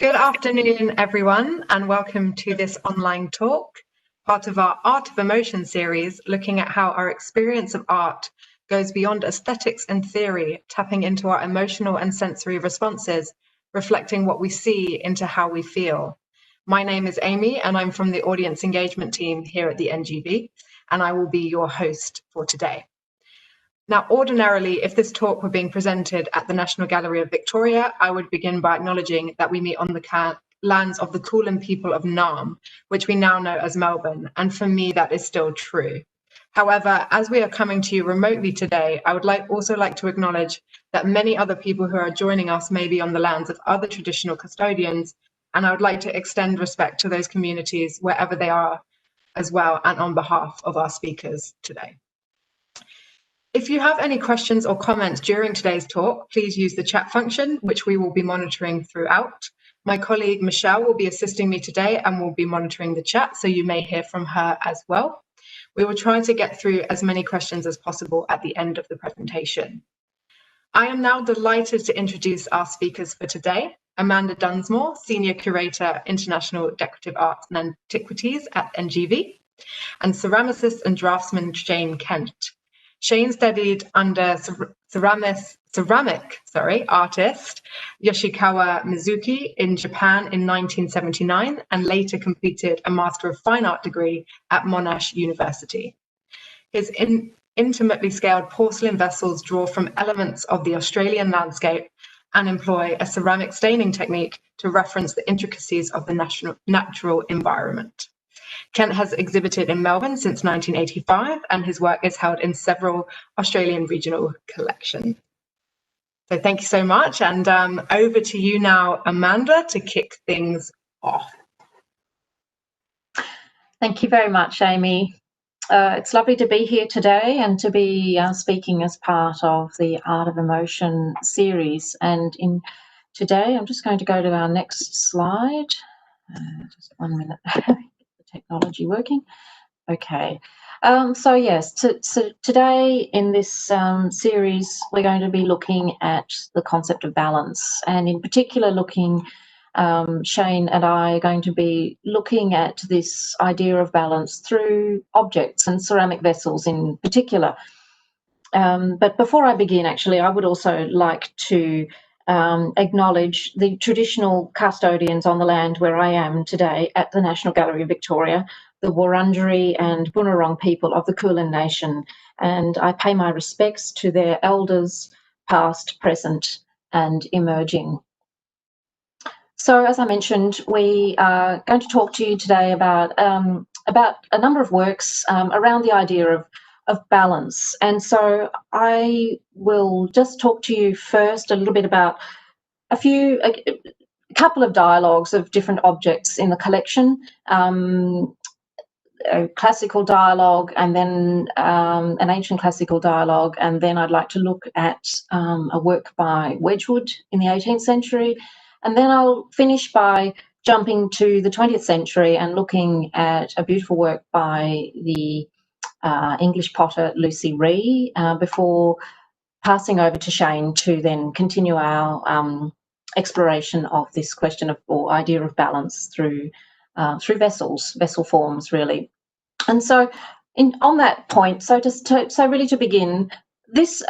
Good afternoon, everyone, and welcome to this online talk, part of our Art of Emotion series, looking at how our experience of art goes beyond aesthetics and theory, tapping into our emotional and sensory responses, reflecting what we see into how we feel. My name is Amy, and I'm from the audience engagement team here at the NGV, and I will be your host for today. Now, ordinarily, if this talk were being presented at the National Gallery of Victoria, I would begin by acknowledging that we meet on the lands of the Kulin people of Naarm, which we now know as Melbourne, and for me, that is still true. However, as we are coming to you remotely today, I would also like to acknowledge that many other people who are joining us may be on the lands of other traditional custodians, and I would like to extend respect to those communities wherever they are as well, and on behalf of our speakers today. If you have any questions or comments during today's talk, please use the chat function, which we will be monitoring throughout. My colleague Michelle will be assisting me today and will be monitoring the chat, so you may hear from her as well. We will try to get through as many questions as possible at the end of the presentation. I am now delighted to introduce our speakers for today. Amanda Dunsmore, Senior Curator, International Decorative Arts and Antiquities at NGV, and ceramicist and draftsman Shane Kent. Shane studied under ceramic artist Yoshikawa Mizuki in Japan in 1979 and later completed a Master of Fine Art degree at Monash University. His intimately scaled porcelain vessels draw from elements of the Australian landscape and employ a ceramic staining technique to reference the intricacies of the natural environment. Kent has exhibited in Melbourne since 1985, and his work is held in several Australian regional collections. So thank you so much, and over to you now, Amanda, to kick things off. Thank you very much, Amy. It's lovely to be here today and to be speaking as part of the Art of Emotion series. And today, I'm just going to go to our next slide. Just 1 minute. Technology working. Okay. So yes, today in this series, we're going to be looking at the concept of balance, and in particular Shane and I are going to be looking at this idea of balance through objects and ceramic vessels in particular. But before I begin, actually, I would also like to acknowledge the traditional custodians on the land where I am today at the National Gallery of Victoria, the Wurundjeri and Bunurong people of the Kulin Nation, and I pay my respects to their elders, past, present, and emerging. So, as I mentioned, we are going to talk to you today about a number of works around the idea of balance. And so I will just talk to you first a little bit about a couple of dialogues of different objects in the collection, a classical dialogue and then an ancient classical dialogue, and then I'd like to look at a work by Wedgwood in the 18th century, and then I'll finish by jumping to the 20th century and looking at a beautiful work by the English potter Lucy Ree, before passing over to Shane to then continue our exploration of this question or idea of balance through vessel forms, really. And so on that point, so really to begin, this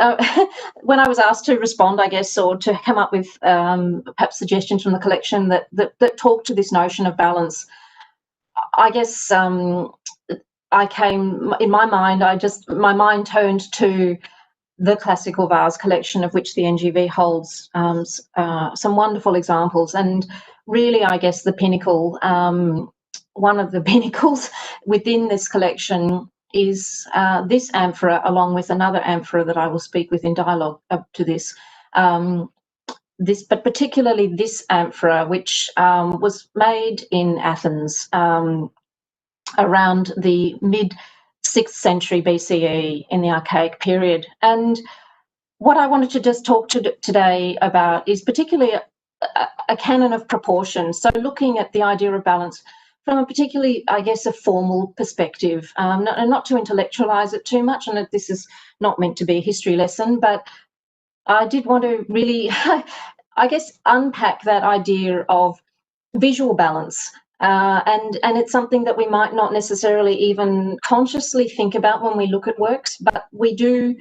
when I was asked to respond, I guess, or to come up with perhaps suggestions from the collection that talk to this notion of balance, I guess I came, in my mind, my mind turned to the classical vase collection, of which the NGV holds some wonderful examples. And really, I guess the pinnacle, one of the pinnacles within this collection is this amphora, along with another amphora that I will speak with in dialogue to this. But particularly this amphora, which was made in Athens around the mid-6th century BCE in the Archaic period. And what I wanted to just talk today about is particularly a canon of proportion. So looking at the idea of balance from a particularly, I guess, a formal perspective, not to intellectualize it too much, and this is not meant to be a history lesson, but I did want to really, I guess, unpack that idea of visual balance. And it's something that we might not necessarily even consciously think about when we look at works, but we do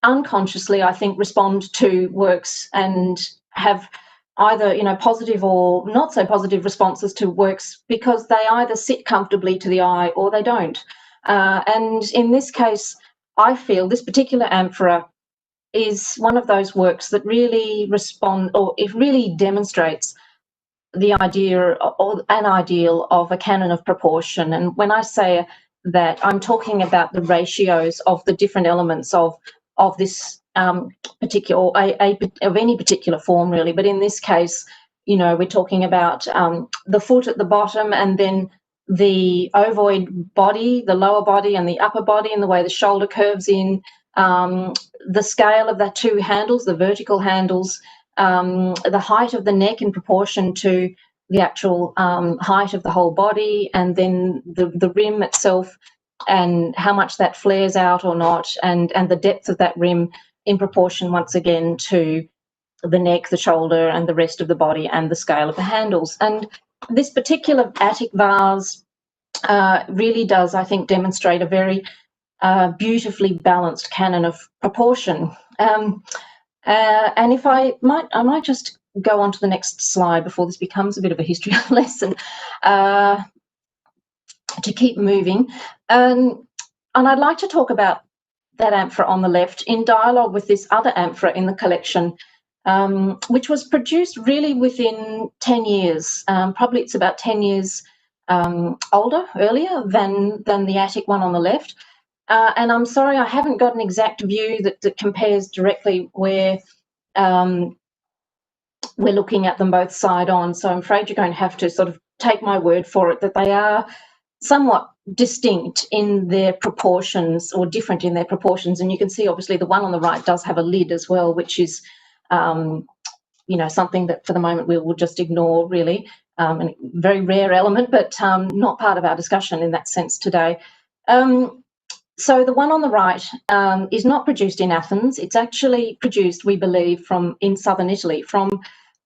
unconsciously, I think, respond to works and have either, you know, positive or not so positive responses to works because they either sit comfortably to the eye or they don't. And in this case, I feel this particular amphora is one of those works that really respond, or it really demonstrates the idea or an ideal of a canon of proportion. And when I say that, I'm talking about the ratios of the different elements of this particular, or of any particular form, really. But in this case, you know, we're talking about the foot at the bottom, and then the ovoid body, the lower body and the upper body, and the way the shoulder curves in, the scale of the two handles, the vertical handles, the height of the neck in proportion to the actual height of the whole body, and then the rim itself and how much that flares out or not, and the depth of that rim in proportion, once again, to the neck, the shoulder, and the rest of the body, and the scale of the handles. And this particular attic vase really does, I think, demonstrate a very beautifully balanced canon of proportion. And if I might just go on to the next slide before this becomes a bit of a history lesson, to keep moving. And I'd like to talk about that amphora on the left in dialogue with this other amphora in the collection, which was produced really within 10 years. Probably it's about 10 years earlier than the attic one on the left. And I'm sorry, I haven't got an exact view that compares directly where we're looking at them both side on. So I'm afraid you're going to have to sort of take my word for it that they are somewhat distinct in their proportions, or different in their proportions. And you can see, obviously, the one on the right does have a lid as well, which is, you know, something that for the moment we will just ignore, really. A very rare element, but not part of our discussion in that sense today. So the one on the right is not produced in Athens. It's actually produced, we believe, in southern Italy, from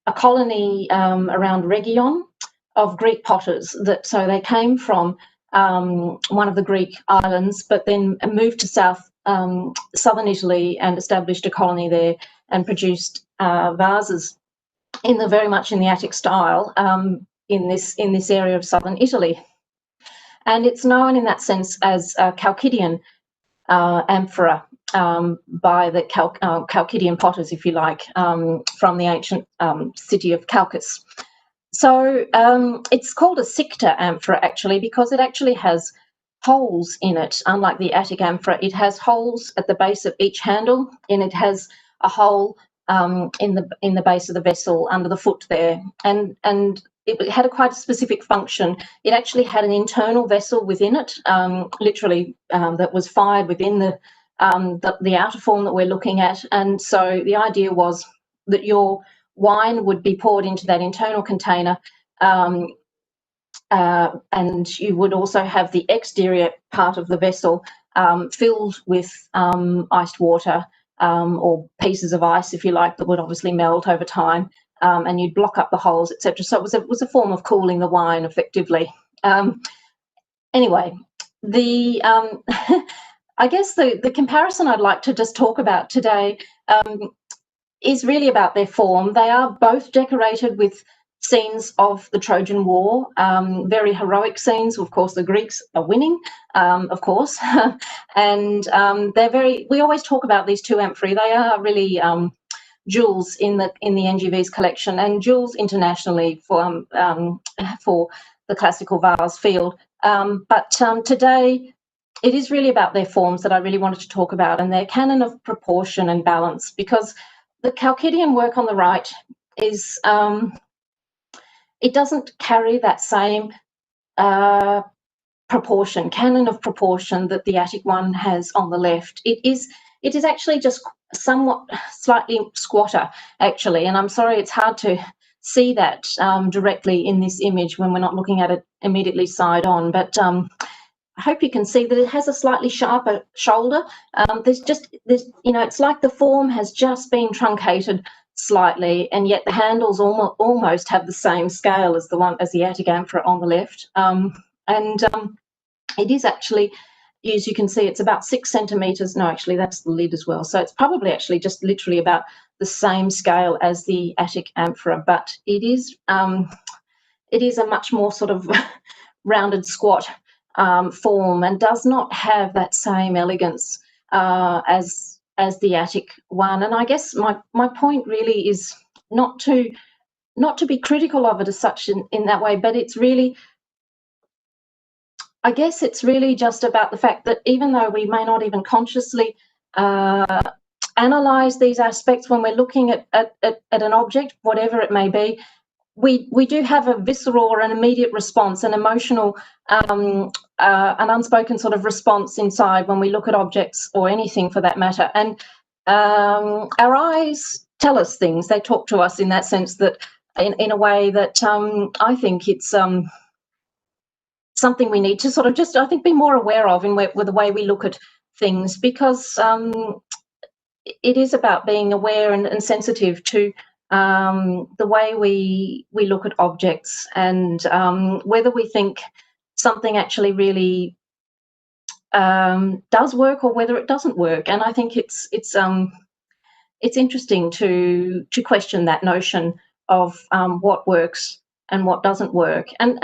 a colony around Rhegion of Greek potters. So they came from one of the Greek islands, but then moved to southern Italy and established a colony there and produced vases very much in the attic style in this area of southern Italy. And it's known in that sense as Chalcidian amphora by the Chalcidian potters, if you like, from the ancient city of Chalcis. So it's called a sicta amphora, actually, because it actually has holes in it. Unlike the attic amphora, it has holes at the base of each handle, and it has a hole in the base of the vessel under the foot there. And it had quite a specific function. It actually had an internal vessel within it, literally, that was fired within the outer form that we're looking at. And so the idea was that your wine would be poured into that internal container, and you would also have the exterior part of the vessel filled with iced water, or pieces of ice, if you like, that would obviously melt over time. And you'd block up the holes, etc. So it was a form of cooling the wine, effectively. Anyway, I guess the comparison I'd like to just talk about today is really about their form. They are both decorated with scenes of the Trojan War, very heroic scenes. Of course, the Greeks are winning, of course, and we always talk about these two amphorae. They are really jewels in the NGV's collection, and jewels internationally for the classical vase field. But today, it is really about their forms that I really wanted to talk about, and their canon of proportion and balance, because the Chalcidian work on the right is, it doesn't carry that same canon of proportion that the attic one has on the left. It is actually just slightly squatter, actually, and I'm sorry it's hard to see that directly in this image when we're not looking at it immediately side on, but I hope you can see that it has a slightly sharper shoulder. There's, you know, it's like the form has just been truncated slightly, and yet the handles almost have the same scale as the attic amphora on the left. It is actually, as you can see, it's about 6 centimetres. No, actually, that's the lid as well. So it's probably actually just literally about the same scale as the attic amphora, but it is a much more sort of rounded, squat form, and does not have that same elegance as the attic one. And I guess my point really is not to be critical of it as such in that way, but it's really, I guess it's really just about the fact that even though we may not even consciously analyse these aspects when we're looking at an object, whatever it may be, we do have a visceral or an immediate response, an emotional, an unspoken sort of response inside when we look at objects or anything for that matter. And our eyes tell us things. They talk to us in that sense, that in a way that I think it's something we need to sort of just, I think, be more aware of with the way we look at things, because it is about being aware and sensitive to the way we look at objects, and whether we think something actually really does work or whether it doesn't work. And I think it's interesting to question that notion of what works and what doesn't work. And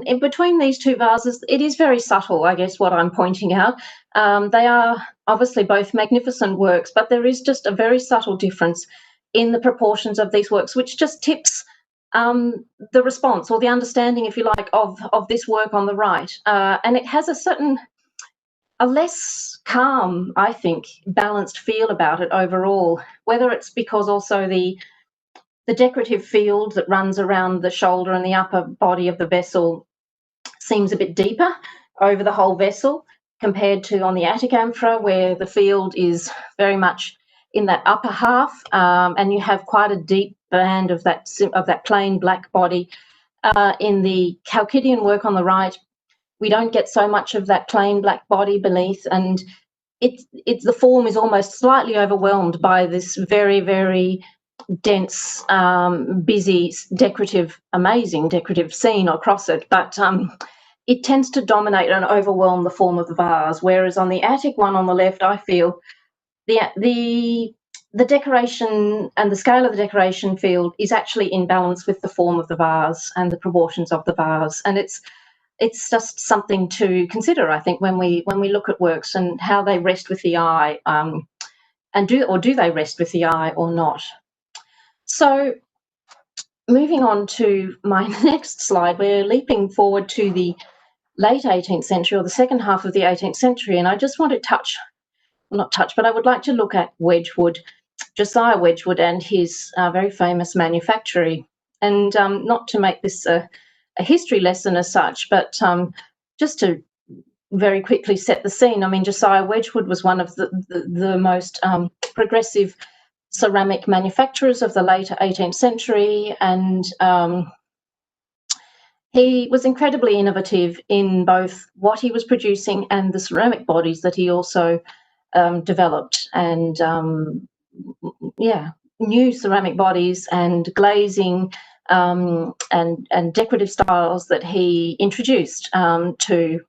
in between these two vases, it is very subtle, I guess, what I'm pointing out. They are obviously both magnificent works, but there is just a very subtle difference in the proportions of these works, which just tips the response or the understanding, if you like, of this work on the right. And it has a less calm, I think, balanced feel about it overall, whether it's because also the decorative field that runs around the shoulder and the upper body of the vessel seems a bit deeper over the whole vessel compared to on the attic amphora, where the field is very much in that upper half, and you have quite a deep band of that plain black body. In the Chalcidian work on the right, we don't get so much of that plain black body beneath, and the form is almost slightly overwhelmed by this very, very dense, busy, amazing decorative scene across it. But it tends to dominate and overwhelm the form of the vase, whereas on the attic one on the left, I feel the decoration and the scale of the decoration field is actually in balance with the form of the vase and the proportions of the vase. And it's just something to consider, I think, when we look at works and how they rest with the eye, and do they rest with the eye or not. So moving on to my next slide, we're leaping forward to the late 18th century, or the second half of the 18th century, and I just want to but I would like to look at Wedgwood, Josiah Wedgwood, and his very famous manufactory. And not to make this a history lesson as such, but just to very quickly set the scene. I mean, Josiah Wedgwood was one of the most progressive ceramic manufacturers of the later 18th century, and he was incredibly innovative in both what he was producing and the ceramic bodies that he also developed. And new ceramic bodies and glazing and decorative styles that he introduced to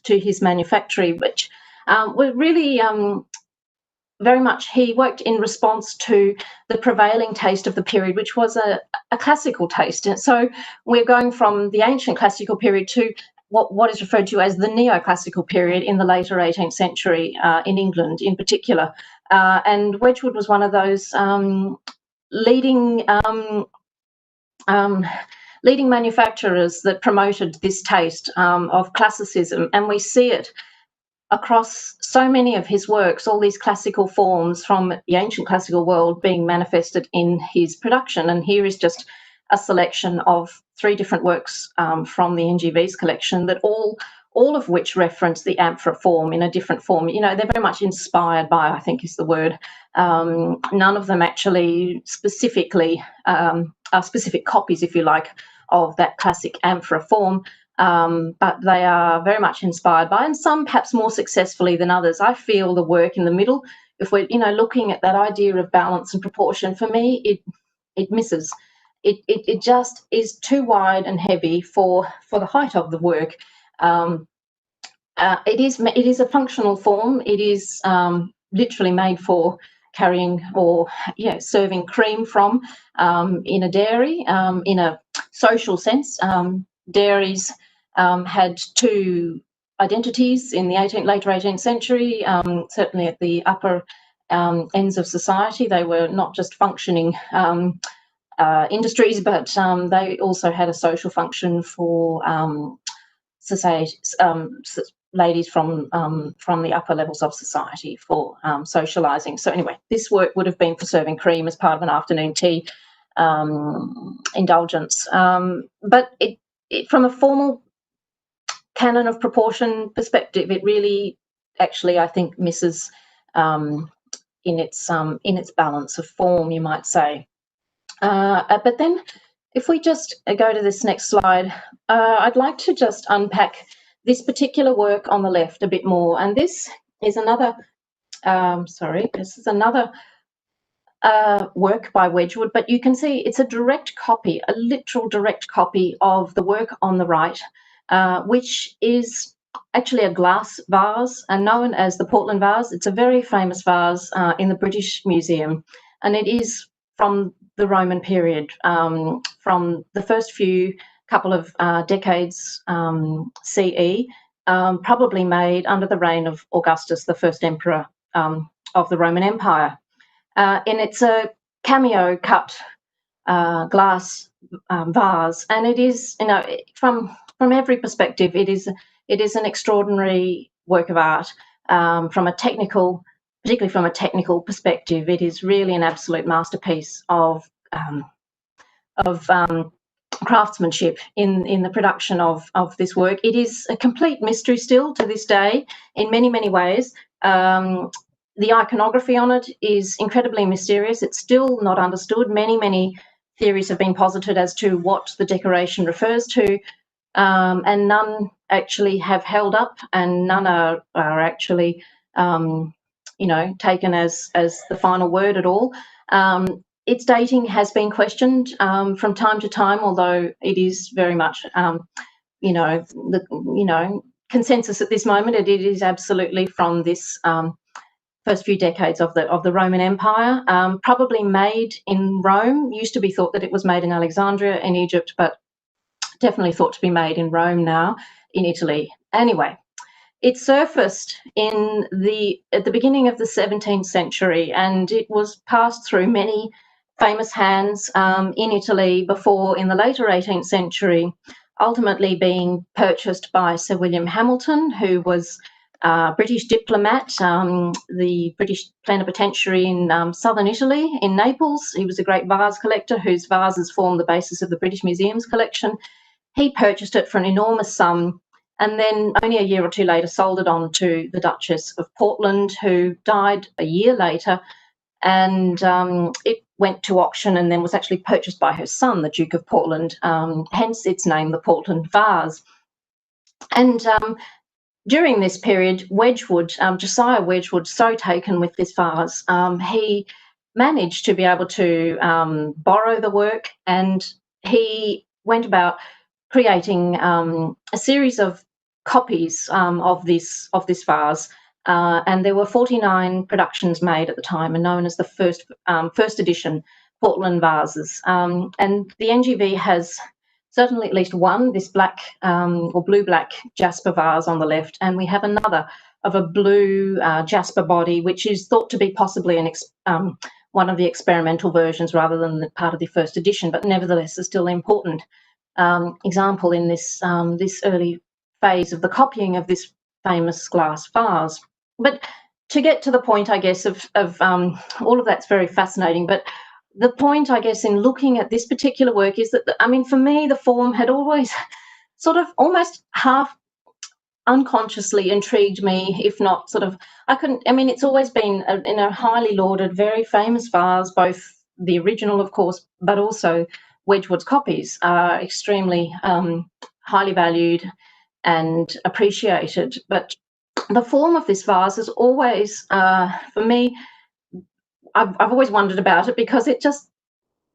his manufactory, which were really very much, he worked in response to the prevailing taste of the period, which was a classical taste. And so we're going from the ancient classical period to what is referred to as the neoclassical period in the later 18th century in England in particular. And Wedgwood was one of those leading manufacturers that promoted this taste of classicism, and we see it across so many of his works, all these classical forms from the ancient classical world being manifested in his production. And here is just a selection of 3 different works from the NGV's collection, that all of which reference the amphora form in a different form. You know, they're very much inspired by, I think is the word. None of them actually specifically are specific copies, if you like, of that classic amphora form. but they are very much inspired by, and some perhaps more successfully than others. I feel the work in the middle, if we're looking at that idea of balance and proportion, for me it misses. It just is too wide and heavy for the height of the work. It is a functional form. It is literally made for carrying or serving cream from in a dairy. In a social sense, dairies had two identities in the later 18th century. Certainly at the upper ends of society, they were not just functioning industries, but they also had a social function for society, ladies from the upper levels of society for socialising. So anyway, this work would have been for serving cream as part of an afternoon tea indulgence. But it from a formal canon of proportion perspective, it really actually, I think, misses in its balance of form, you might say. But then if we just go to this next slide, I'd like to just unpack this particular work on the left a bit more. And this is another, work by Wedgwood, but you can see it's a direct copy, a literal direct copy of the work on the right, which is actually a glass vase and known as the Portland vase. It's a very famous vase in the British Museum, and it is from the Roman period, from the first couple of decades CE, probably made under the reign of Augustus, the first emperor of the Roman Empire. And it's a cameo cut glass vase, and it is, from every perspective, it is an extraordinary work of art. Particularly from a technical perspective, it is really an absolute masterpiece of craftsmanship in the production of this work. It is a complete mystery still to this day in many, many ways. The iconography on it is incredibly mysterious. It's still not understood. Many, many theories have been posited as to what the decoration refers to, and none actually have held up, and none are actually taken as the final word at all. Its dating has been questioned from time to time, although it is very much, consensus at this moment. It is absolutely from this first few decades of the Roman Empire. Probably made in Rome. Used to be thought that it was made in Alexandria in Egypt, but definitely thought to be made in Rome now, in Italy. Anyway, it surfaced at the beginning of the 17th century, and it was passed through many famous hands in Italy before, in the later 18th century, ultimately being purchased by Sir William Hamilton, who was a British diplomat, the British plenipotentiary in southern Italy, in Naples. He was a great vase collector whose vases form the basis of the British Museum's collection. He purchased it for an enormous sum, and then only a year or two later sold it on to the Duchess of Portland, who died a year later, and it went to auction and then was actually purchased by her son, the Duke of Portland, hence its name, the Portland vase. And during this period, Josiah Wedgwood, so taken with this vase, he managed to be able to borrow the work, and he went about creating a series of copies of this vase, and there were 49 productions made at the time, and known as the first edition Portland vases. And the NGV has certainly at least one, this black or blue-black jasper vase on the left, and we have another of a blue jasper body, which is thought to be possibly one of the experimental versions rather than the part of the first edition, but nevertheless is still important example in this early phase of the copying of this famous glass vase. But to get to the point, I guess, of all of that's very fascinating, but the point, I guess, in looking at this particular work is that, for me, the form had always sort of almost half unconsciously intrigued me, if not sort of, it's always been in a highly lauded, very famous vase, both the original, of course, but also Wedgwood's copies are extremely highly valued and appreciated. But the form of this vase is always, for me, I've always wondered about it, because it just,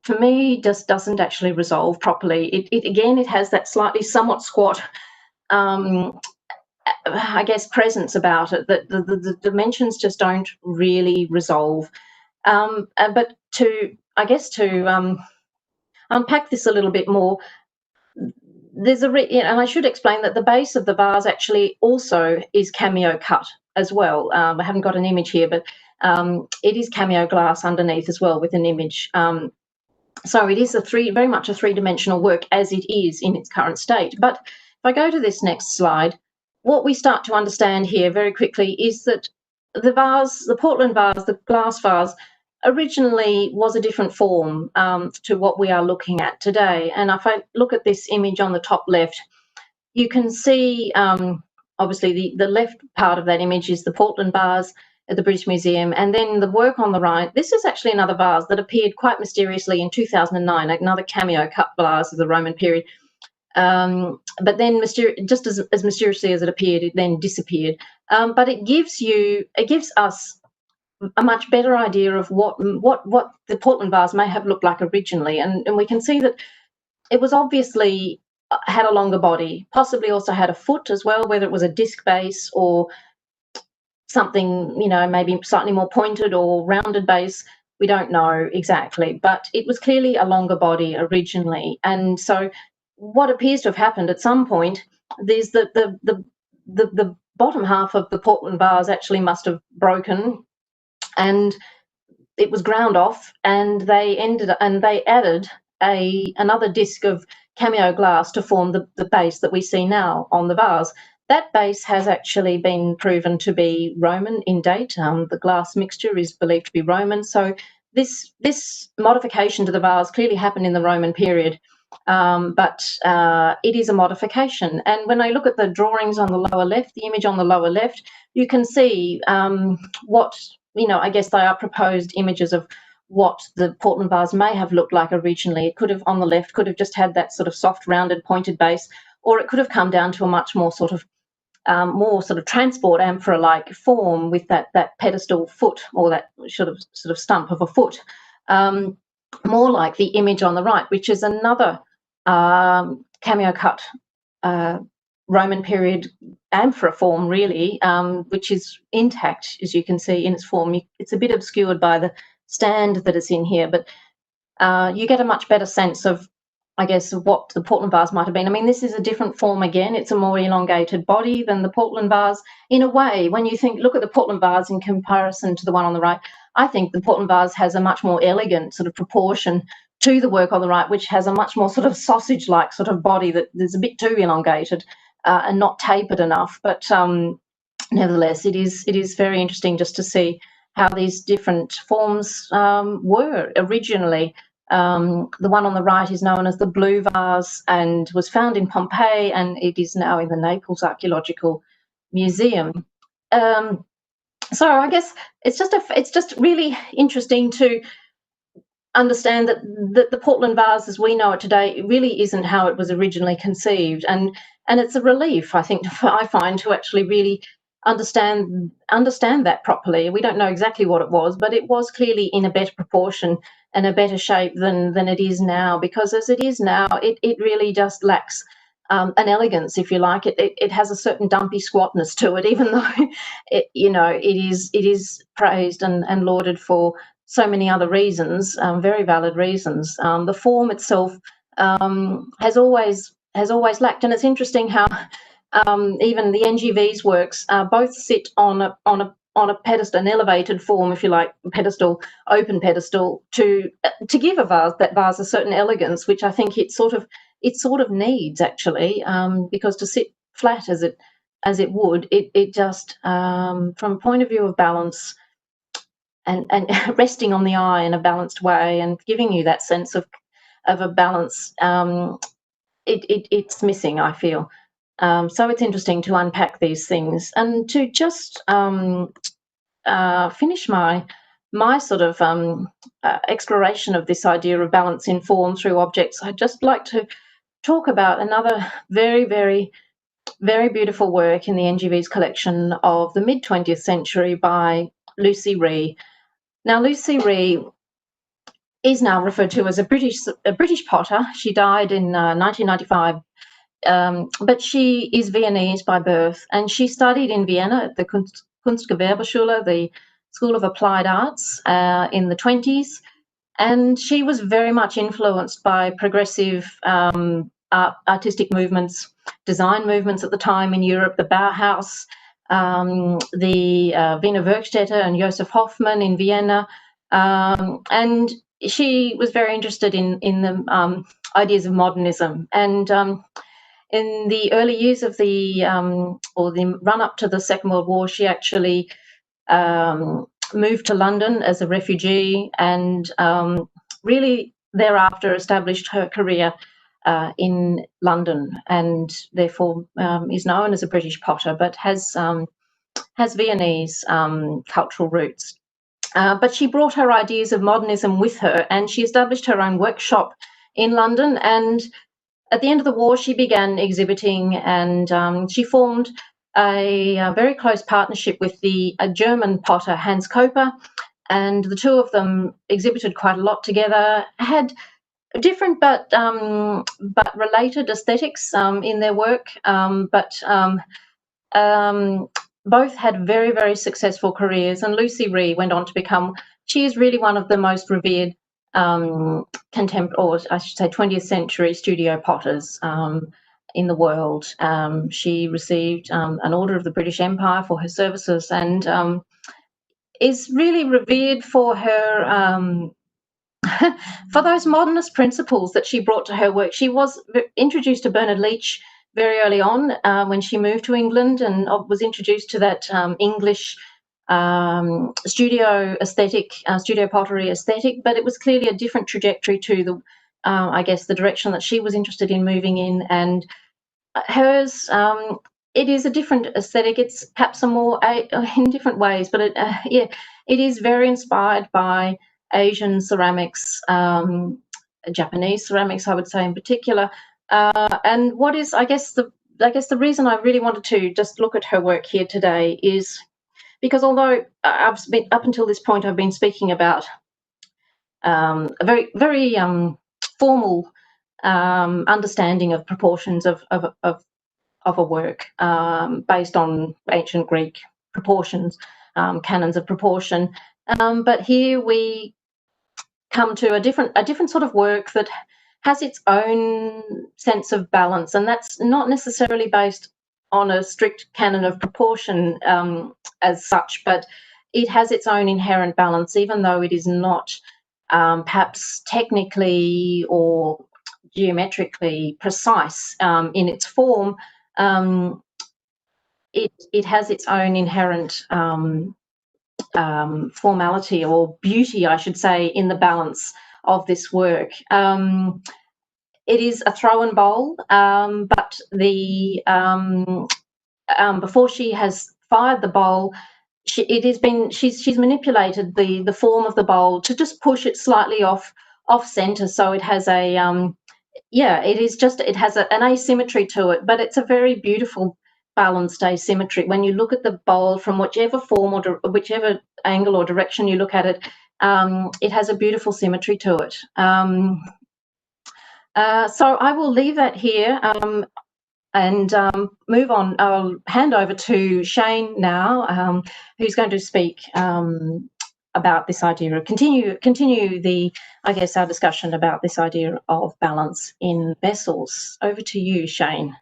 for me, just doesn't actually resolve properly. It has that slightly somewhat squat, I guess, presence about it, that the dimensions just don't really resolve. But to unpack this a little bit more, there's and I should explain that the base of the vase actually also is cameo cut as well. I haven't got an image here, but it is cameo glass underneath as well, with an image. So it is very much a three-dimensional work as it is in its current state. But if I go to this next slide, what we start to understand here very quickly is that the vase, the Portland vase, the glass vase, originally was a different form to what we are looking at today. And if I look at this image on the top left, you can see, obviously, the left part of that image is the Portland vase at the British Museum, and then the work on the right, this is actually another vase that appeared quite mysteriously in 2009, another cameo cut vase of the Roman period. But then just as mysteriously as it appeared, it then disappeared. But it gives us a much better idea of what the Portland vase may have looked like originally, and we can see that it was obviously had a longer body, possibly also had a foot as well, whether it was a disc base or something, maybe slightly more pointed or rounded base. We don't know exactly, but it was clearly a longer body originally. And so what appears to have happened at some point is that the bottom half of the Portland vase actually must have broken, and it was ground off, and they added another disc of cameo glass to form the base that we see now on the vase. That base has actually been proven to be Roman in date. The glass mixture is believed to be Roman. So this modification to the vase clearly happened in the Roman period, but it is a modification. And when I look at the drawings on the lower left, the image on the lower left, you can see what, I guess they are proposed images of what the Portland vase may have looked like originally. It could have, on the left, could have just had that sort of soft, rounded, pointed base, or it could have come down to a much more sort of transport amphora-like form with that pedestal foot, or that sort of stump of a foot, more like the image on the right, which is another cameo cut Roman period amphora form, really, which is intact, as you can see in its form. It's a bit obscured by the stand that is in here, but you get a much better sense of, I guess, what the Portland vase might have been. I mean, this is a different form again. It's a more elongated body than the Portland vase. In a way, when you look at the Portland vase in comparison to the one on the right, I think the Portland vase has a much more elegant sort of proportion to the work on the right, which has a much more sort of sausage-like sort of body that is a bit too elongated and not tapered enough. But nevertheless, it is very interesting just to see how these different forms were originally. The one on the right is known as the Blue Vase and was found in Pompeii, and it is now in the Naples Archaeological Museum. So I guess it's just really interesting to understand that the Portland vase as we know it today really isn't how it was originally conceived, and it's a relief, I think, I find, to actually really understand that properly. We don't know exactly what it was, but it was clearly in a better proportion and a better shape than it is now, because as it is now, it really just lacks an elegance, if you like. It has a certain dumpy squatness to it, even though it is praised and lauded for so many other reasons, very valid reasons. The form itself has always lacked, and it's interesting how even the NGV's works both sit on a pedestal, an elevated form, if you like, pedestal, open pedestal, to give that vase a certain elegance, which I think it sort of needs, actually, because to sit flat as it would, it just from a point of view of balance and resting on the eye in a balanced way and giving you that sense of a balance, it's missing, I feel. So it's interesting to unpack these things and to just finish my sort of exploration of this idea of balance in form through objects. I'd just like to talk about another very, very, very beautiful work in the NGV's collection of the mid-20th century by Lucy Ree. Now, Lucy Ree is now referred to as a British potter. She died in 1995, but she is Viennese by birth, and she studied in Vienna at the Kunstgewerbeschule, the School of Applied Arts, in the 20s. And she was very much influenced by progressive artistic movements, design movements at the time in Europe, the Bauhaus, the Wiener Werkstätte and Joseph Hoffmann in Vienna. And she was very interested in the ideas of modernism. And in the early years of the run-up to the Second World War, she actually moved to London as a refugee, and really thereafter established her career in London, and therefore is known as a British potter, but has Viennese cultural roots. But she brought her ideas of modernism with her, and she established her own workshop in London. And at the end of the war, she began exhibiting, and she formed a very close partnership with a German potter, Hans Koper, and the two of them exhibited quite a lot together, had different but related aesthetics in their work, but both had very, very successful careers. And Lucy Ree went on to become, she is really one of the most revered or I should say 20th century studio potters in the world. She received an Order of the British Empire for her services, and is really revered for her for those modernist principles that she brought to her work. She was introduced to Bernard Leach very early on when she moved to England, and was introduced to that English studio aesthetic, studio pottery aesthetic, but it was clearly a different trajectory to the, I guess, the direction that she was interested in moving in. And hers, it is a different aesthetic. It's perhaps a more in different ways, but it is very inspired by Asian ceramics, Japanese ceramics, I would say in particular. And what is, I guess the reason I really wanted to just look at her work here today is because although I've been, up until this point, I've been speaking about a very, very formal understanding of proportions of a work based on ancient Greek proportions, canons of proportion. But here we come to a different sort of work that has its own sense of balance, and that's not necessarily based on a strict canon of proportion as such, but it has its own inherent balance, even though it is not perhaps technically or geometrically precise in its form. It has its own inherent formality or beauty, I should say, in the balance of this work. It is a throw-and bowl, but before she has fired the bowl, she's manipulated the form of the bowl to just push it slightly off center, so it has a it has an asymmetry to it, but it's a very beautiful balanced asymmetry. When you look at the bowl from whichever form or whichever angle or direction you look at it, it has a beautiful symmetry to it. So I will leave that here and move on. I'll hand over to Shane now, who's going to speak about this idea, or continue the, I guess, our discussion about this idea of balance in vessels. Over to you, Shane.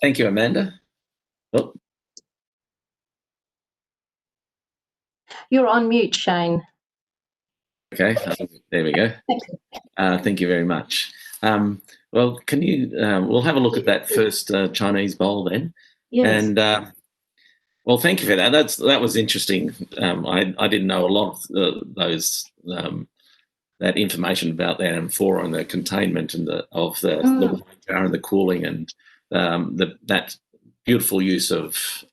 Thank you, Amanda. Oh. You're on mute, Shane. Okay, there we go. Thank you very much. Well, can you? We'll have a look at that first Chinese bowl then. Yes. And well, thank you for that. That was interesting. I didn't know a lot of that information about that amphora and the containment and the wine jar and the cooling and that beautiful use of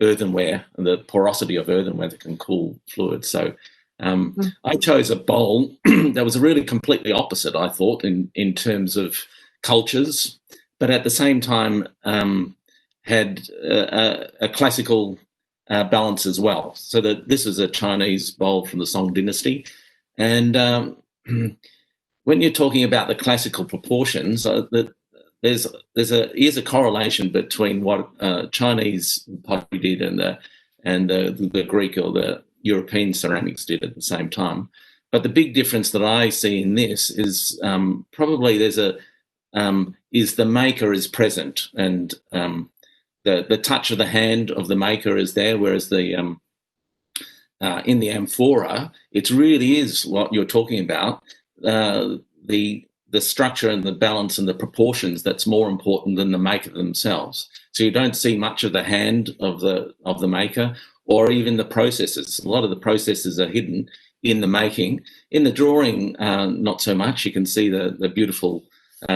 earthenware and the porosity of earthenware that can cool fluid. So I chose a bowl that was really completely opposite, I thought, in terms of cultures, but at the same time had a classical balance as well. So that this is a Chinese bowl from the Song Dynasty, and when you're talking about the classical proportions, here's a correlation between what Chinese pottery did and the Greek or the European ceramics did at the same time. But the big difference that I see in this is probably is the maker is present, and the touch of the hand of the maker is there, whereas in the amphora, it really is what you're talking about. The structure and the balance and the proportions that's more important than the maker themselves. So you don't see much of the hand of the maker, or even the processes. A lot of the processes are hidden in the making. In the drawing, not so much. You can see the beautiful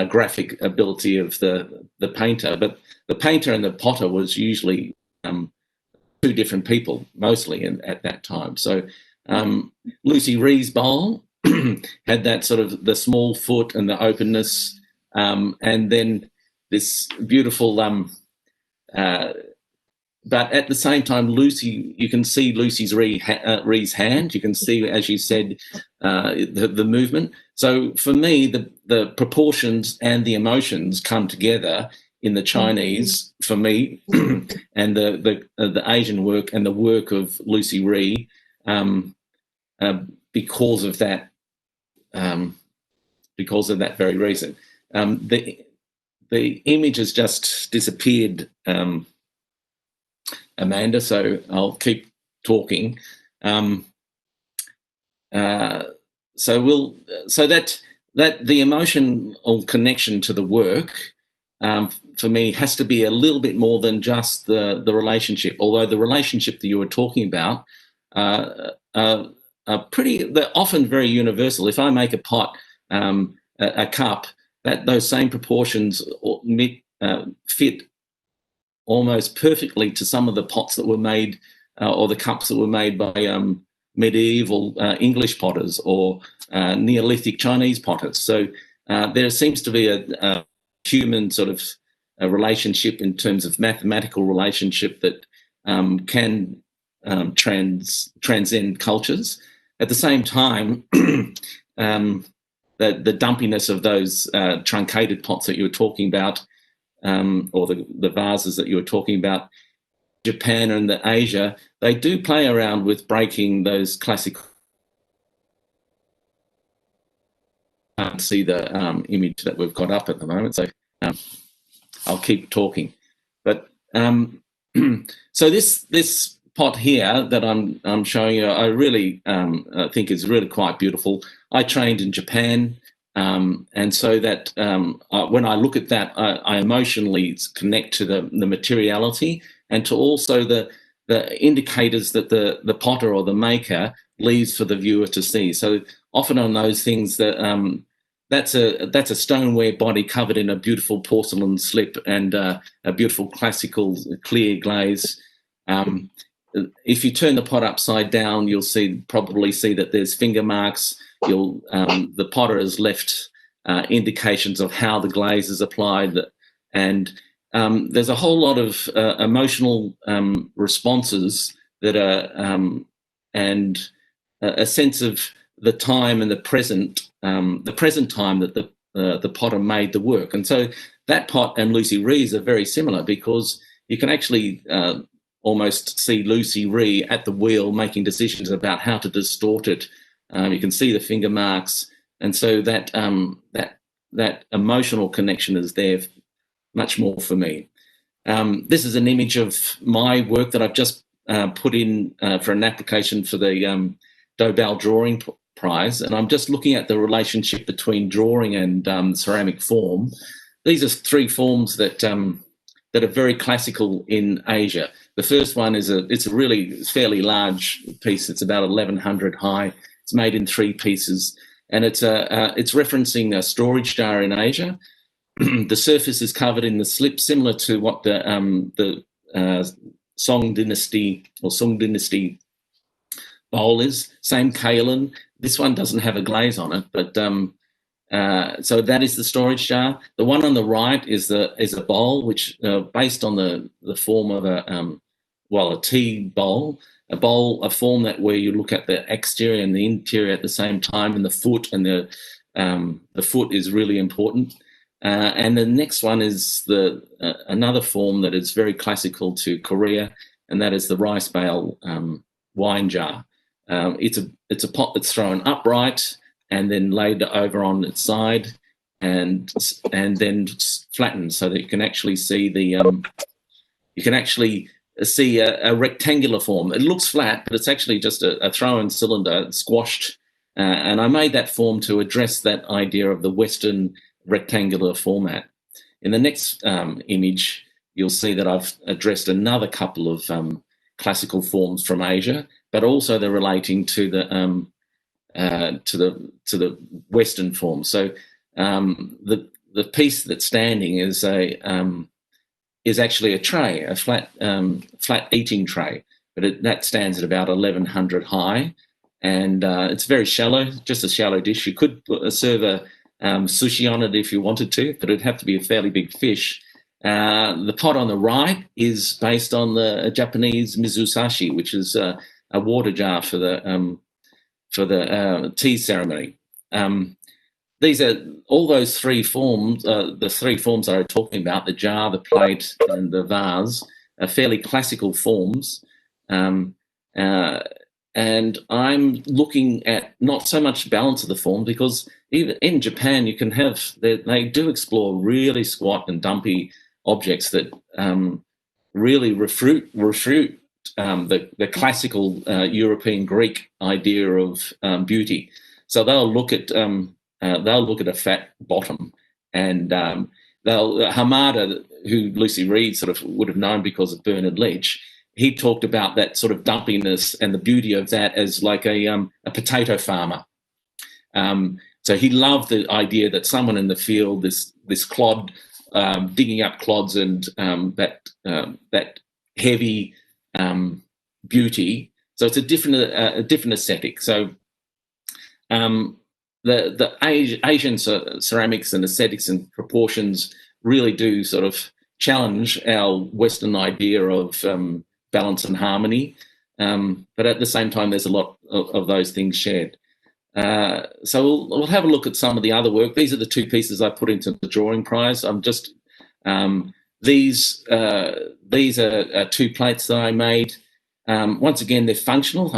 graphic ability of the painter, but the painter and the potter was usually two different people, mostly at that time. So Lucy Ree's bowl had that sort of the small foot and the openness, and then this beautiful but at the same time, you can see Lucy's Ree's hand. You can see, as you said, the movement. So for me, the proportions and the emotions come together in the Chinese, for me, and the Asian work and the work of Lucy Ree, because of that very reason. The image has just disappeared, Amanda, so I'll keep talking. So that the emotional connection to the work, for me, has to be a little bit more than just the relationship. Although the relationship that you were talking about they're often very universal. If I make a pot, a cup, those same proportions fit almost perfectly to some of the pots that were made, or the cups that were made by medieval English potters or Neolithic Chinese potters. So there seems to be a human sort of a relationship in terms of mathematical relationship that can transcend cultures. At the same time, the dumpiness of those truncated pots that you were talking about, or the vases that you were talking about, Japan and Asia, they do play around with breaking those classic. Can't see the image that we've got up at the moment, so I'll keep talking. But so this pot here that I'm showing you, I really think is really quite beautiful. I trained in Japan, and so that when I look at that, I emotionally connect to the materiality and to also the indicators that the potter or the maker leaves for the viewer to see. So often on those things that that's a stoneware body covered in a beautiful porcelain slip and a beautiful classical clear glaze. If you turn the pot upside down, you'll probably see that there's finger marks. The potter has left indications of how the glaze is applied, and there's a whole lot of emotional responses that are and a sense of the time and the present time that the potter made the work. And so that pot and Lucy Ree's are very similar, because you can actually almost see Lucy Ree at the wheel making decisions about how to distort it. You can see the finger marks, and so that emotional connection is there much more for me. This is an image of my work that I've just put in for an application for the Dobell Drawing Prize, and I'm just looking at the relationship between drawing and ceramic form. These are three forms that are very classical in Asia. The first one is it's a really fairly large piece. It's about 1,100 high. It's made in three pieces, and it's referencing a storage jar in Asia. The surface is covered in the slip, similar to what the Song Dynasty bowl is. Same kaolin. This one doesn't have a glaze on it, but so that is the storage jar. The one on the right is a bowl, which based on the form of a tea bowl, a form that where you look at the exterior and the interior at the same time, and the foot, and the foot is really important. And the next one is another form that is very classical to Korea, and that is the rice bale wine jar. It's a pot that's thrown upright and then laid over on its side, and then flattened so that you can actually see a rectangular form. It looks flat, but it's actually just a thrown cylinder squashed. And I made that form to address that idea of the Western rectangular format. In the next image, you'll see that I've addressed another couple of classical forms from Asia, but also they're relating to the Western form. So the piece that's standing is actually a tray, a flat eating tray, but that stands at about 1100 high, and it's very shallow, just a shallow dish. You could serve a sushi on it if you wanted to, but it'd have to be a fairly big fish. The pot on the right is based on the Japanese mizusashi, which is a water jar for the tea ceremony. These are all those three forms. The three forms that I'm talking about: the jar, the plate, and the vase, are fairly classical forms. And I'm looking at not so much balance of the form, because even in Japan you can have they do explore really squat and dumpy objects that really refute the classical European Greek idea of beauty. So they'll look at a fat bottom, and Hamada, who Lucy Reed sort of would have known because of Bernard Leach, he talked about that sort of dumpiness and the beauty of that as like a potato farmer. So he loved the idea that someone in the field, this clod, digging up clods, and that heavy beauty. So it's a different aesthetic. So the Asian ceramics and aesthetics and proportions really do sort of challenge our Western idea of balance and harmony, but at the same time there's a lot of those things shared. So we'll have a look at some of the other work. These are the two pieces I put into the drawing prize. I'm just these are two plates that I made. Once again, they're functional,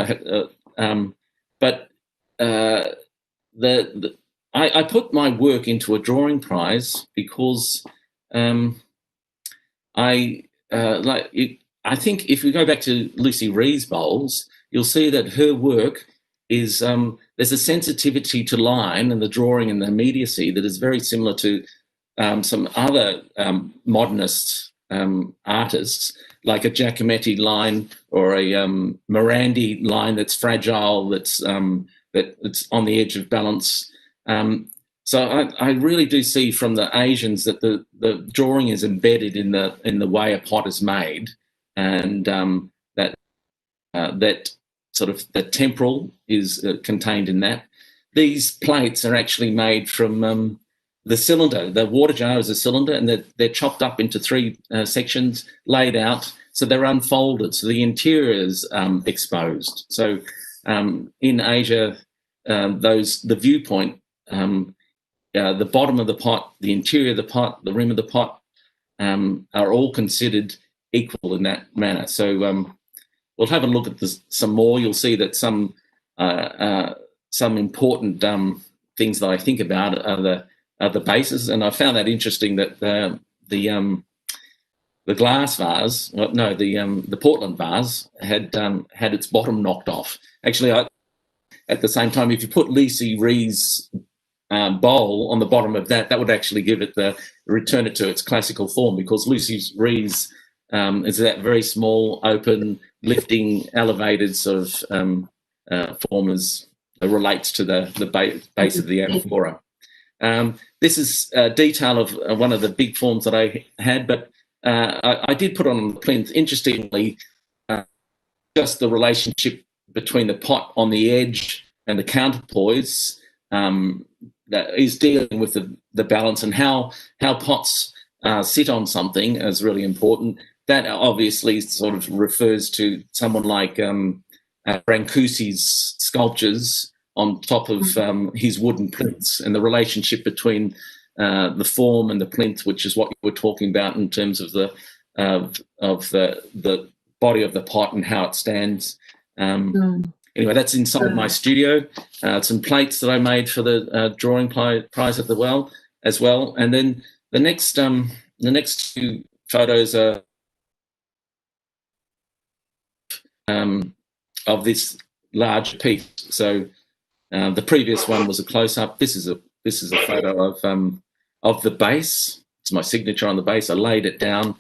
but I put my work into a drawing prize because I think if we go back to Lucy Ree's bowls, you'll see that her work is there's a sensitivity to line and the drawing and the immediacy that is very similar to some other modernist artists, like a Giacometti line or a Morandi line that's fragile, that's on the edge of balance. So I really do see from the Asians that the drawing is embedded in the way a pot is made, and that sort of the temporal is contained in that. These plates are actually made from the cylinder. The water jar is a cylinder, and they're chopped up into three sections, laid out, so they're unfolded, so the interior is exposed. So in Asia, the viewpoint, the bottom of the pot, the interior of the pot, the rim of the pot, are all considered equal in that manner. So we'll have a look at some more. You'll see that some important things that I think about are the bases, and I found that interesting that the glass vase, the Portland vase had its bottom knocked off. Actually, at the same time, if you put Lucy Ree's bowl on the bottom of that would actually return it to its classical form, because Lucy Ree's is that very small, open, lifting, elevated sort of form as relates to the base of the amphora. This is a detail of one of the big forms that I had, but I did put on the plinth, interestingly, just the relationship between the pot on the edge and the counterpoise that is dealing with the balance, and how pots sit on something is really important. That obviously sort of refers to someone like Brancusi's sculptures on top of his wooden plinths, and the relationship between the form and the plinth, which is what you were talking about in terms of the body of the pot and how it stands. Anyway, that's inside my studio. Some plates that I made for the drawing prize as well. And then the next two photos are of this large piece. So the previous one was a close-up. This is a photo of the base. It's my signature on the base. I laid it down.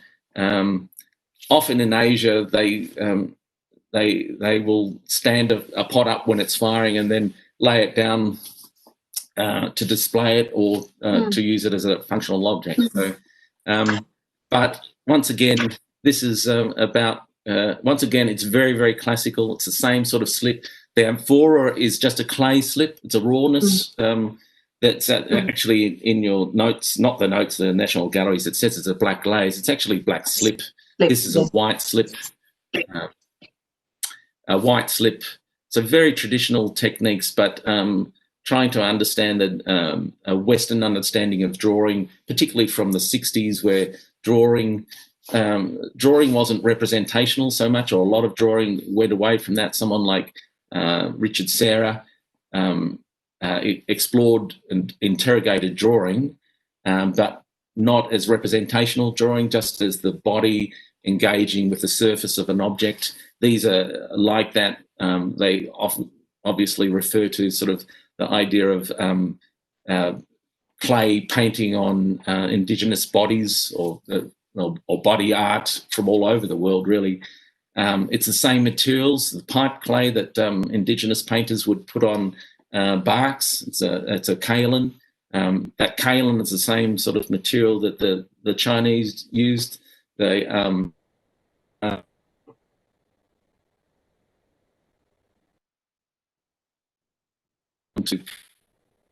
Often in Asia, they will stand a pot up when it's firing and then lay it down to display it or to use it as a functional object. So, but once again, this is once again, it's very, very classical. It's the same sort of slip. The amphora is just a clay slip. It's a rawness. That's actually in your notes, not the notes, the National Galleries. It says it's a black glaze. It's actually black slip. This is a white slip. A white slip. So very traditional techniques, but trying to understand a Western understanding of drawing, particularly from the 60s, where drawing wasn't representational so much, or a lot of drawing went away from that. Someone like Richard Serra explored and interrogated drawing, but not as representational drawing, just as the body engaging with the surface of an object. These are like that. They often obviously refer to sort of the idea of clay painting on indigenous bodies or body art from all over the world, really. It's the same materials, the pipe clay that indigenous painters would put on barks. It's a kaolin. That kaolin is the same sort of material that the Chinese used. They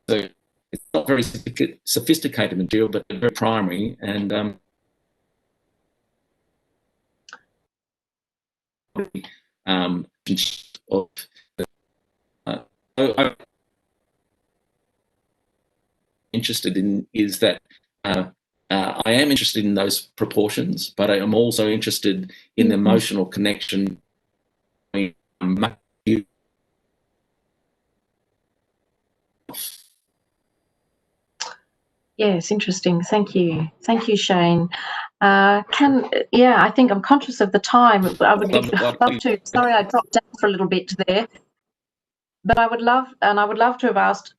so it's not very sophisticated material, but very primary and I'm interested in is that I am interested in those proportions, but I am also interested in the emotional connection between Yes, interesting. Thank you, Shane. I think I'm conscious of the time. I would love to. Sorry, I dropped down for a little bit there. But I would love to have asked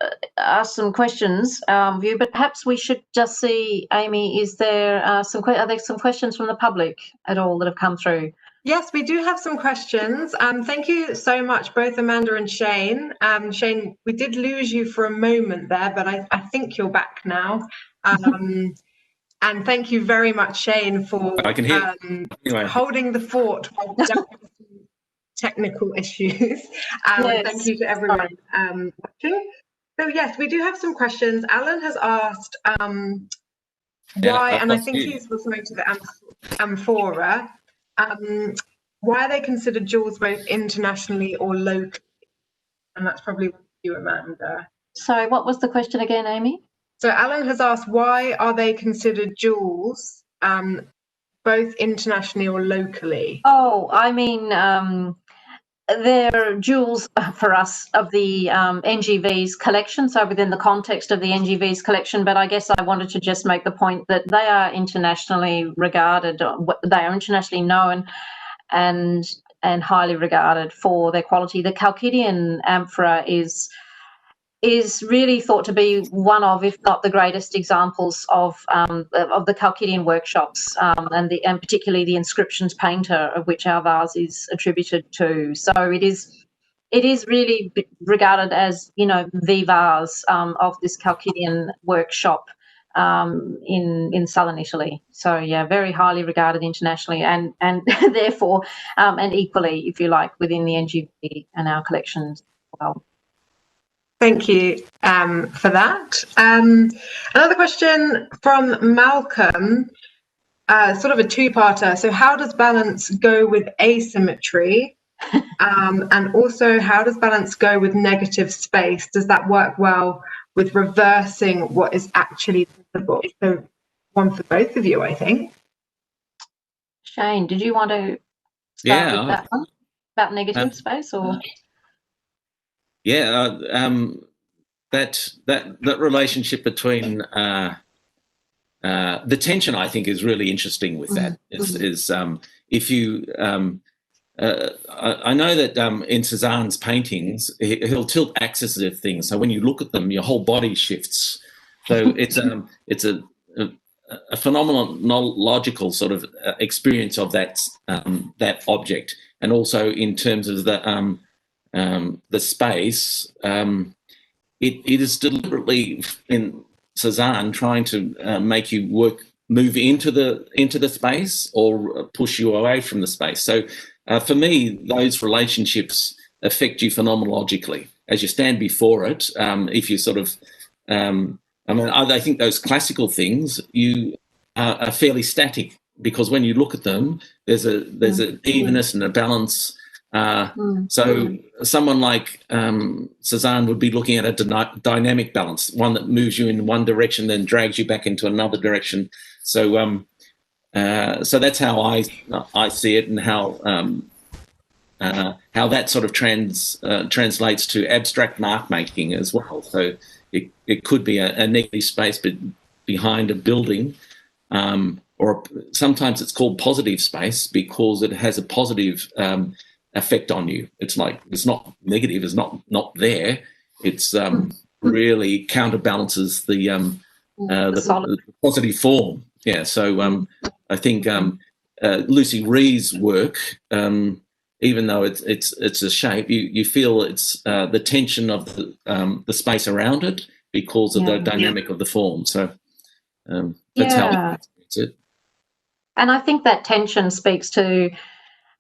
some questions of you. But perhaps we should just see, Amy, are there some questions from the public at all that have come through? Yes, we do have some questions. Thank you so much, both Amanda and Shane. Shane, we did lose you for a moment there, but I think you're back now. And thank you very much, Shane, for holding the fort while technical issues. Yes, thank you to everyone watching. So yes, we do have some questions. Alan has asked why, and I think he's referring to the amphora. Why are they considered jewels both internationally or locally? And that's probably you, Amanda. Sorry, what was the question again, Amy? So Alan has asked, why are they considered jewels both internationally or locally? Oh, I mean, they're jewels for us of the NGV's collection, so within the context of the NGV's collection, but I guess I wanted to just make the point that they are internationally regarded, they are internationally known and highly regarded for their quality. The Chalcidian amphora is really thought to be one of, if not the greatest examples of the Chalcidian workshops, and particularly the inscriptions painter, of which our vase is attributed to. So it is really regarded as, the vase of this Chalcidian workshop in southern Italy. So yeah, very highly regarded internationally, and therefore and equally, if you like, within the NGV and our collections as well. Thank you for that. Another question from Malcolm, sort of a two-parter. So how does balance go with asymmetry? And also, how does balance go with negative space? Does that work well with reversing what is actually visible? So one for both of you, I think. Shane, did you want to start with that one about negative space, or? Yeah, that relationship between the tension, I think, is really interesting with that. If you I know that in Cézanne's paintings, he'll tilt axes of things. So when you look at them, your whole body shifts. So it's a phenomenological sort of experience of that object, and also in terms of the space. It is deliberately in Cézanne trying to make you move into the space or push you away from the space. So for me, those relationships affect you phenomenologically as you stand before it. If you sort of, I think those classical things you are fairly static, because when you look at them, there's an evenness and a balance. So someone like Cézanne would be looking at a dynamic balance, one that moves you in one direction, then drags you back into another direction. So so that's how I see it, and how that sort of translates to abstract mark making as well. So it could be a negative space behind a building, or sometimes it's called positive space because it has a positive effect on you. It's like, it's not negative, it's not there. It's really counterbalances the positive form. Yeah. So I think Lucy Ree's work, even though it's a shape, you feel it's the tension of the space around it because of the dynamic of the form. So that's how I experience it. And I think that tension speaks to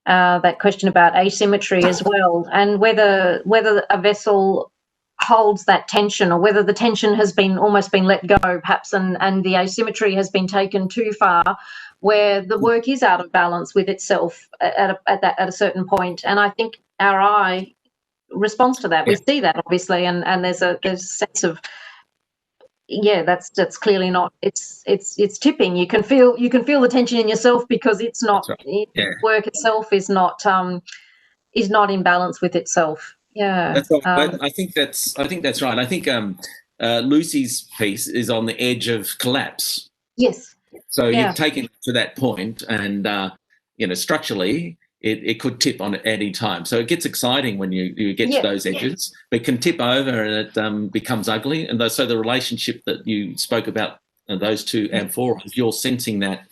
that question about asymmetry as well, and whether a vessel holds that tension, or whether the tension has almost been let go, perhaps, and the asymmetry has been taken too far, where the work is out of balance with itself at a certain point. And I think our eye responds to that. We see that, obviously, and there's a sense of, that's clearly not. It's tipping. You can feel the tension in yourself, because it's not. Work itself is not in balance with itself. Yeah, that's I think that's right. I think Lucy's piece is on the edge of collapse. Yes. So you've taken it to that point, and structurally it could tip on at any time. So it gets exciting when you get to those edges. It can tip over and it becomes ugly. And so the relationship that you spoke about, those two amphoras, you're sensing that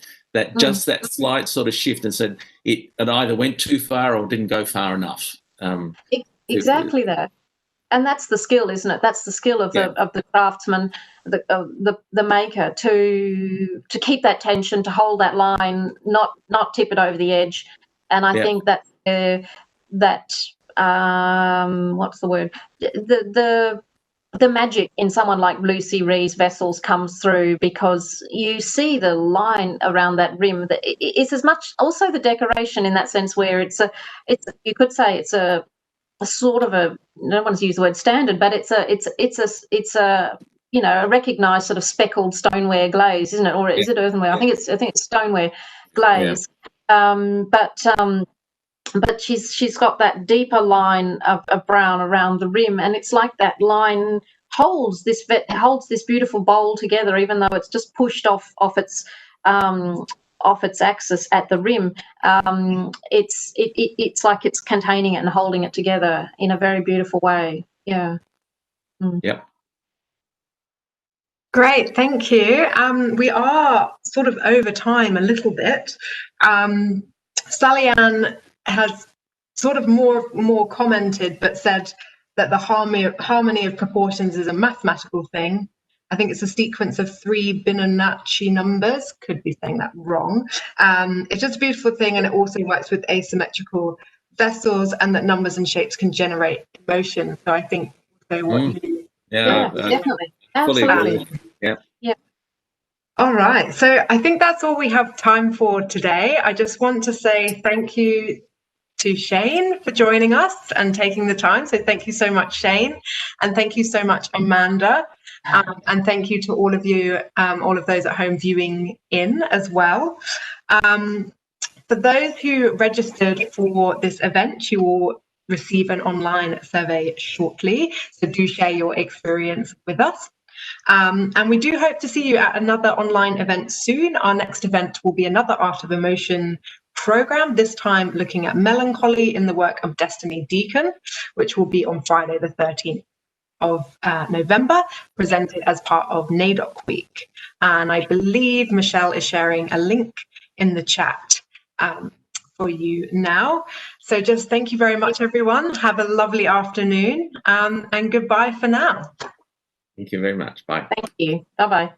just that slight sort of shift, and said it either went too far or didn't go far enough. Exactly that. And that's the skill, isn't it? That's the skill of the craftsman, the maker, to keep that tension, to hold that line, not tip it over the edge. And I think that what's the word? The magic in someone like Lucy Ree's vessels comes through, because you see the line around that rim. It's as much also the decoration in that sense, where it's you could say it's a sort of I don't want to use the word standard, but it's a a recognised sort of speckled stoneware glaze, isn't it? Or is it earthenware? I think it's stoneware glaze. But she's got that deeper line of brown around the rim, and it's like that line holds this beautiful bowl together, even though it's just pushed off its axis at the rim. It's like it's containing it and holding it together in a very beautiful way. Yeah. Yep. Great, thank you. We are sort of over time a little bit. Sally Ann has sort of more commented, but said that the harmony of proportions is a mathematical thing, I think it's a sequence of 3 Fibonacci numbers. Could be saying that wrong. It's just a beautiful thing, and it also works with asymmetrical vessels, and that numbers and shapes can generate emotion. So I think what you definitely, fully absolutely. agree. Yeah. All right, so I think that's all we have time for today. I just want to say thank you to Shane for joining us and taking the time. So thank you so much, Shane, and thank you so much, Amanda, and thank you to all of you, all of those at home viewing in as well. For those who registered for this event, you will receive an online survey shortly, so do share your experience with us. And we do hope to see you at another online event soon. Our next event will be another Art of Emotion program, this time looking at melancholy in the work of Destiny Deacon, which will be on Friday the 13th of November, presented as part of NAIDOC Week. And I believe Michelle is sharing a link in the chat for you now. So just thank you very much, everyone. Have a lovely afternoon, and goodbye for now. Thank you very much. Bye. Thank you. Bye-bye.